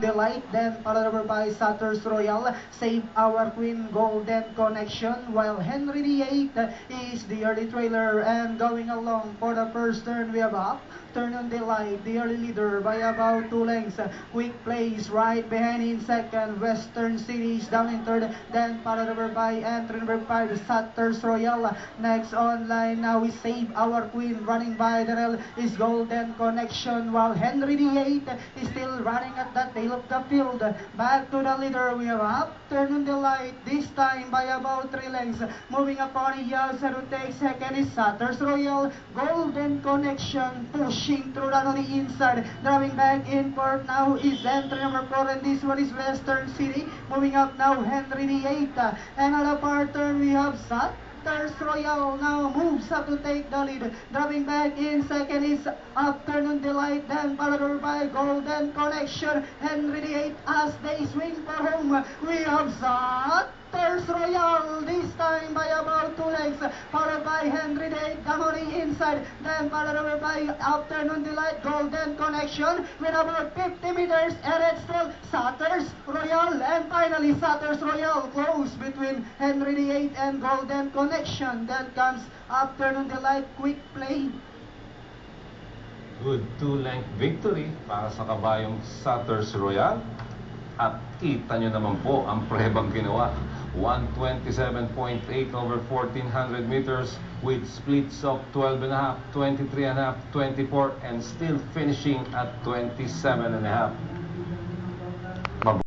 Delight, then followed over by Saturs Royal, Save Our Queen, Golden Connection, while Henry VIII is the early trailer, and going along for the first turn we have up. Turn on Delight, the early leader by about 2 lengths. Quick Place right behind in second. Western Cities down in third, then followed over by entry number 5, Saturs Royal. Next online now is Save Our Queen, running by the rail is Golden Connection, while Henry VIII is still running at the tail of the field. Back to the leader, we have up. Turn on Delight, this time by about 3 lengths. Moving upon Iyasa to take second is Saturs Royal. Golden Connection pushing through on the inside. Driving back in fourth now is entry number 4, and this one is Western City. Moving up now Henry VIII. And on the far turn we have Saturs Royal now moves up to take the lead. Driving back in second is Afternoon Delight, then followed over by Golden Connection. Henry VIII as they swing for home. We have Saturs Royal, this time by about 2 lengths, followed by Henry VIII down on the inside, then followed over by Afternoon Delight, Golden Connection with about 50 meters, and it's still Saturs Royal, and finally Saturs Royal close between Henry VIII and Golden Connection. Then comes Afternoon Delight, Quick Play. Good 2-length victory para sa kabayong Saturs Royal. At kita nyo naman po ang prebang ginawa. 127.8 over 1400 meters with splits of 12.5, 23.5, 24, and still finishing at 27.5.